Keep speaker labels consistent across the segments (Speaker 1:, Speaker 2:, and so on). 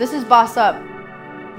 Speaker 1: This is Boss Up.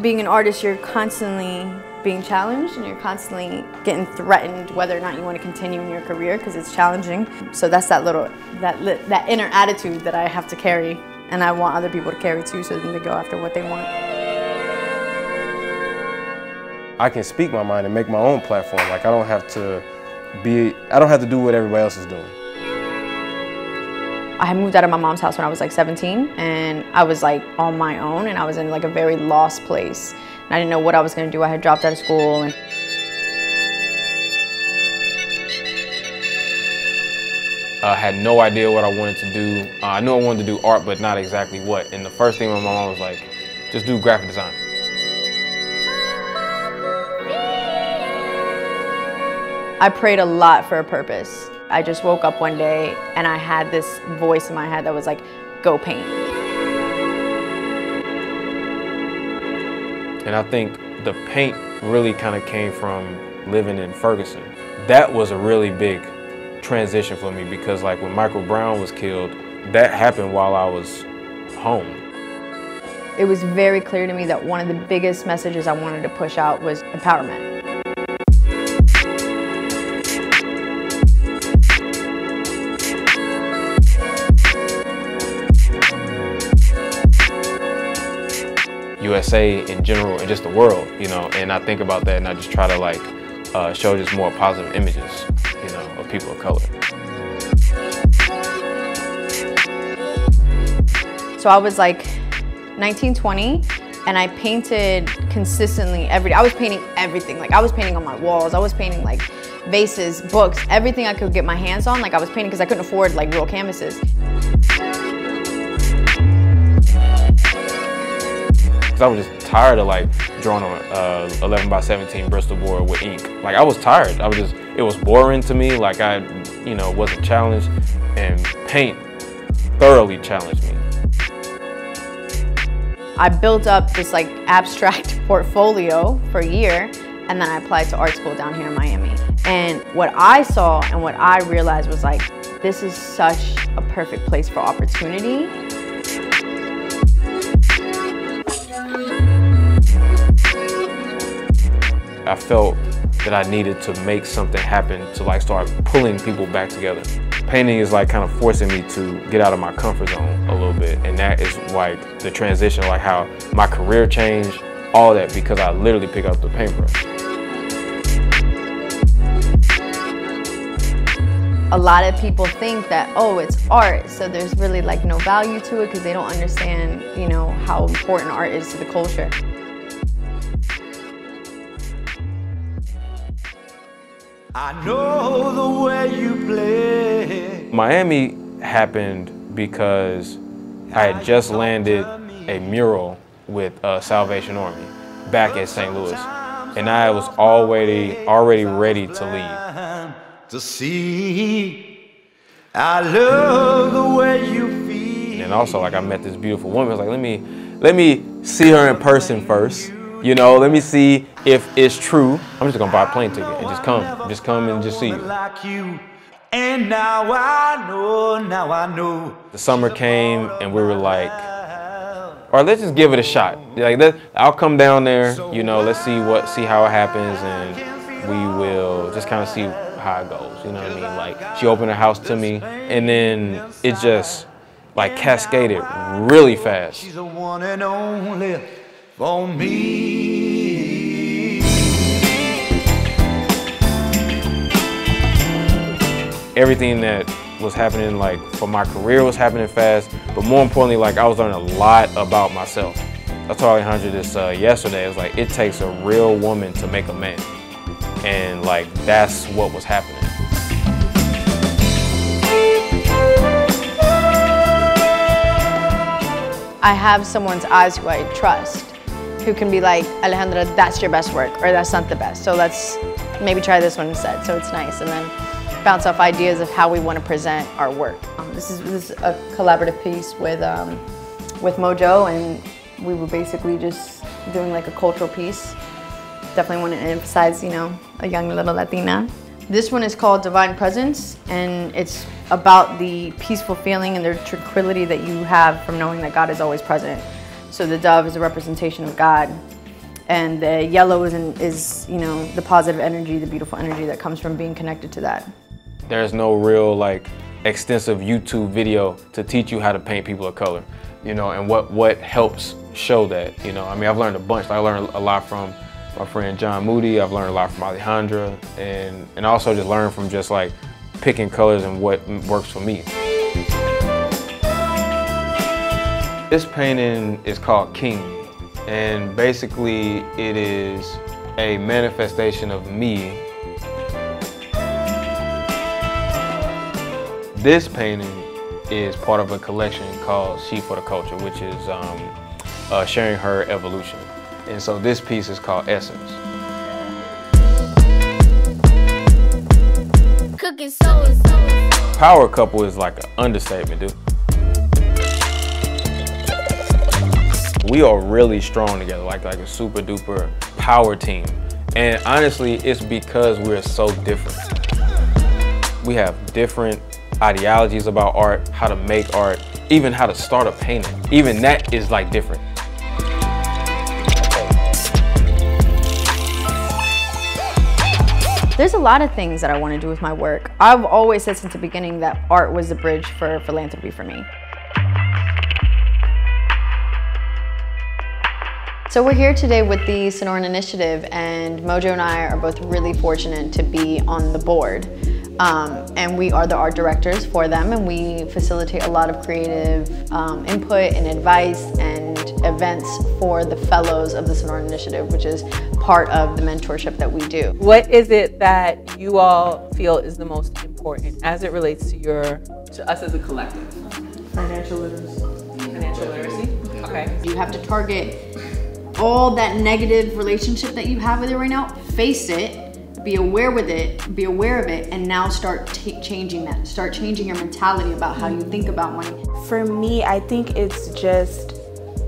Speaker 1: Being an artist, you're constantly being challenged and you're constantly getting threatened whether or not you want to continue in your career because it's challenging. So that's that inner attitude that I have to carry, and I want other people to carry too, so then they go after what they want.
Speaker 2: I can speak my mind and make my own platform. Like I don't have to do what everybody else is doing.
Speaker 1: I had moved out of my mom's house when I was like 17, and I was like on my own, and I was in like a very lost place. And I didn't know what I was going to do. I had dropped out of school. And
Speaker 2: I had no idea what I wanted to do. I knew I wanted to do art, but not exactly what. And the first thing my mom was like, just do graphic design.
Speaker 1: I prayed a lot for a purpose. I just woke up one day and I had this voice in my head that was like, go paint.
Speaker 2: And I think the paint really kind of came from living in Ferguson. That was a really big transition for me because like when Michael Brown was killed, that happened while I was home.
Speaker 1: It was very clear to me that one of the biggest messages I wanted to push out was empowerment.
Speaker 2: USA in general and just the world, you know, and I think about that and I just try to like show just more positive images, you know, of people of color.
Speaker 1: So I was like 19, 20, and I painted consistently every day. I was painting everything. Like I was painting on my walls. I was painting like vases, books, everything I could get my hands on. Like I was painting because I couldn't afford like real canvases.
Speaker 2: I was just tired of like drawing on 11 by 17 Bristol board with ink. Like I was tired. It was boring to me. Like I, you know, wasn't challenged, and paint thoroughly challenged me.
Speaker 1: I built up this like abstract portfolio for a year, and then I applied to art school down here in Miami. And what I saw and what I realized was like, this is such a perfect place for opportunity.
Speaker 2: I felt that I needed to make something happen to like start pulling people back together. Painting is like kind of forcing me to get out of my comfort zone a little bit, and that is like the transition, like how my career changed, all that because I literally pick up the paintbrush.
Speaker 1: A lot of people think that, oh, it's art, so there's really like no value to it because they don't understand, you know, how important art is to the culture.
Speaker 3: I know the way you play.
Speaker 2: Miami happened because I had just landed a mural with Salvation Army back at St. Louis, and I was already ready to leave.
Speaker 3: To see, I love the way you feel.
Speaker 2: And also, like I met this beautiful woman. I was like, let me see her in person first. You know, let me see if it's true. I'm just gonna buy a plane ticket and just come and just see you.
Speaker 3: And now I know.
Speaker 2: The summer came and we were like, all right, let's just give it a shot. Like, I'll come down there, you know, let's see how it happens, and we will just kind of see how it goes. You know what I mean? Like, she opened her house to me, and then it just like cascaded really fast.
Speaker 3: She's the one and only for me.
Speaker 2: Everything that was happening, like for my career, was happening fast, but more importantly, like I was learning a lot about myself. I told Alejandra this yesterday. It was like, it takes a real woman to make a man, and like that's what was happening.
Speaker 1: I have someone's eyes who I trust, who can be like, Alejandra, that's your best work, or that's not the best, so let's maybe try this one instead, so it's nice, and then bounce off ideas of how we want to present our work. This is a collaborative piece with Mojo, and we were basically just doing like a cultural piece. Definitely want to emphasize, you know, a young little Latina. This one is called Divine Presence, and it's about the peaceful feeling and the tranquility that you have from knowing that God is always present. So the dove is a representation of God. And the yellow is you know, the positive energy, the beautiful energy that comes from being connected to that.
Speaker 2: There's no real like extensive YouTube video to teach you how to paint people of color, you know, and what helps show that, you know. I mean, I've learned a bunch. I learned a lot from my friend John Moody. I've learned a lot from Alejandra, and also just learned from just like picking colors and what works for me. This painting is called King. And basically, it is a manifestation of me. This painting is part of a collection called She for the Culture, which is sharing her evolution. And so this piece is called Essence. Power couple is like an understatement, dude. We are really strong together, like a super duper power team. And honestly, it's because we're so different. We have different ideologies about art, how to make art, even how to start a painting. Even that is like different.
Speaker 1: There's a lot of things that I want to do with my work. I've always said since the beginning that art was the bridge for philanthropy for me. So we're here today with the Sonoran Initiative, and Mojo and I are both really fortunate to be on the board. And we are the art directors for them, and we facilitate a lot of creative input and advice and events for the fellows of the Sonoran Initiative, which is part of the mentorship that we do.
Speaker 4: What is it that you all feel is the most important as it relates to us as a collective?
Speaker 1: Financial literacy.
Speaker 4: Financial literacy? Okay.
Speaker 1: You have to target all that negative relationship that you have with it right now, face it, be aware of it, and now start changing that. Start changing your mentality about how you think about money.
Speaker 5: For me, I think it's just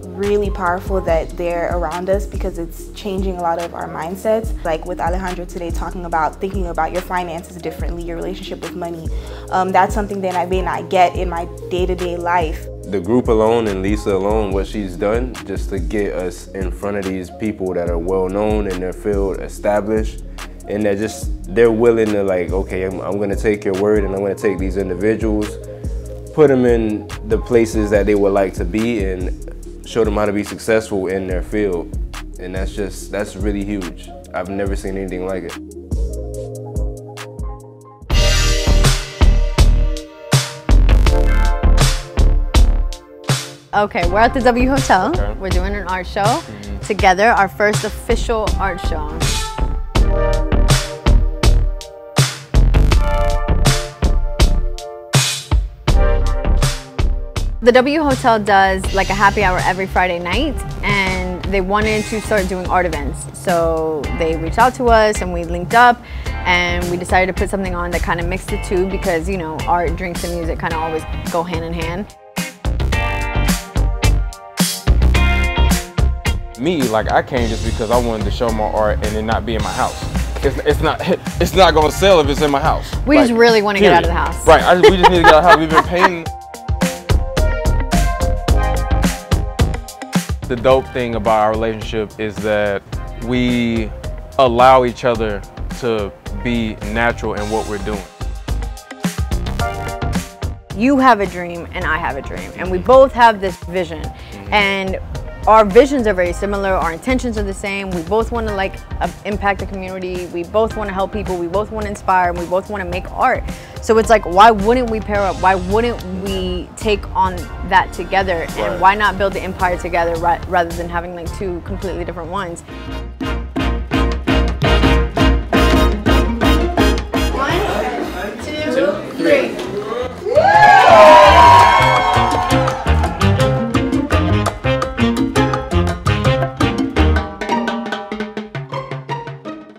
Speaker 5: really powerful that they're around us because it's changing a lot of our mindsets. Like with Alejandra today talking about thinking about your finances differently, your relationship with money. That's something that I may not get in my day-to-day life.
Speaker 6: The group alone and Lisa alone, what she's done just to get us in front of these people that are well known in their field, established, and they're willing to like, okay, I'm gonna take your word and I'm gonna take these individuals, put them in the places that they would like to be and show them how to be successful in their field. And that's really huge. I've never seen anything like it.
Speaker 1: Okay, we're at the W Hotel. Okay. We're doing an art show together, our first official art show. The W Hotel does like a happy hour every Friday night, and they wanted to start doing art events. So they reached out to us and we linked up, and we decided to put something on that kind of mixed the two because, you know, art, drinks, and music kind of always go hand in hand.
Speaker 2: Me, like I came just because I wanted to show my art and it not be in my house. It's not gonna sell if it's in my house.
Speaker 1: We just really want to get out of the house.
Speaker 2: Right, we just need to get out of the house. We've been painting. The dope thing about our relationship is that we allow each other to be natural in what we're doing.
Speaker 1: You have a dream and I have a dream, and we both have this vision, and our visions are very similar, our intentions are the same. We both want to like impact the community, we both want to help people, we both want to inspire, and we both want to make art. So it's like, why wouldn't we pair up? Why wouldn't we take on that together? Right. And why not build the empire together rather than having like two completely different ones? 1, 2, 3.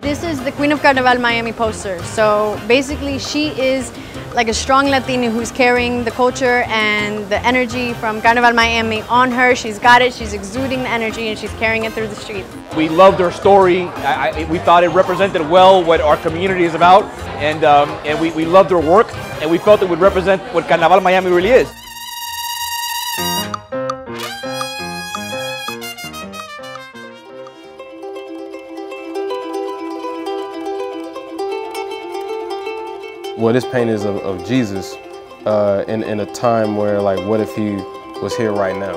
Speaker 1: This is the Queen of Carnaval Miami poster. So basically she is like a strong Latina who's carrying the culture and the energy from Carnaval Miami on her. She's got it, she's exuding the energy, and she's carrying it through the streets.
Speaker 7: We loved her story. We thought it represented well what our community is about, and we loved her work, and we felt it would represent what Carnaval Miami really is.
Speaker 6: Well, this painting is of Jesus in a time where, like, what if he was here right now?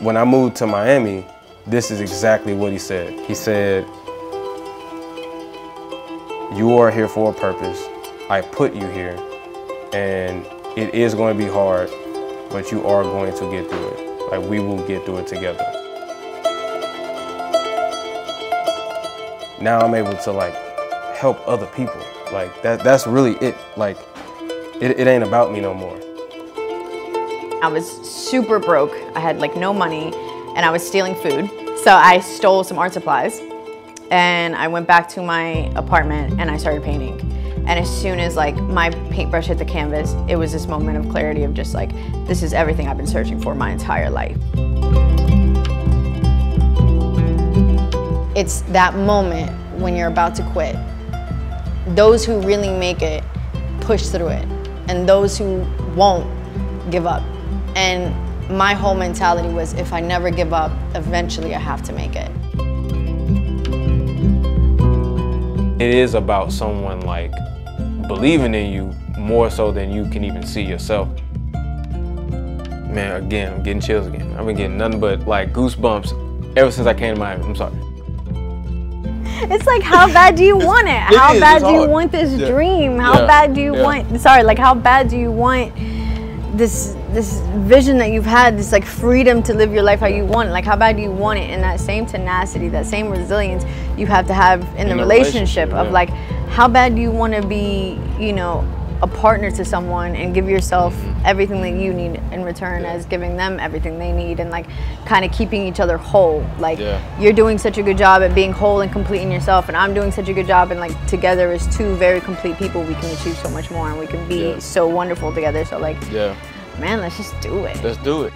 Speaker 6: When I moved to Miami, this is exactly what he said. He said, "You are here for a purpose. I put you here, and it is going to be hard, but you are going to get through it. Like, we will get through it together." Now I'm able to, like, help other people. Like, that's really it. Like, it ain't about me no more.
Speaker 1: I was super broke. I had like no money and I was stealing food. So I stole some art supplies and I went back to my apartment and I started painting. And as soon as like my paintbrush hit the canvas, it was this moment of clarity of just like, this is everything I've been searching for my entire life. It's that moment when you're about to quit. Those who really make it push through it, and those who won't give up. And my whole mentality was, if I never give up, eventually I have to make it.
Speaker 2: It is about someone like believing in you more so than you can even see yourself. Man, again, I'm getting chills again. I've been getting nothing but like goosebumps ever since I came to Miami. I'm sorry.
Speaker 1: It's like, how bad do you want it? How bad do you want this dream? How bad do you want, sorry, like how bad do you want this vision that you've had, this like freedom to live your life how you want it? Like how bad do you want it? And that same tenacity, that same resilience you have to have in the relationship of like, how bad do you want to be, you know, a partner to someone and give yourself everything that you need in return as giving them everything they need, and like kind of keeping each other whole. Like you're doing such a good job at being whole and complete in yourself, and I'm doing such a good job, and like together as two very complete people we can achieve so much more and we can be so wonderful together. So like man, let's just do it.
Speaker 2: Let's do it.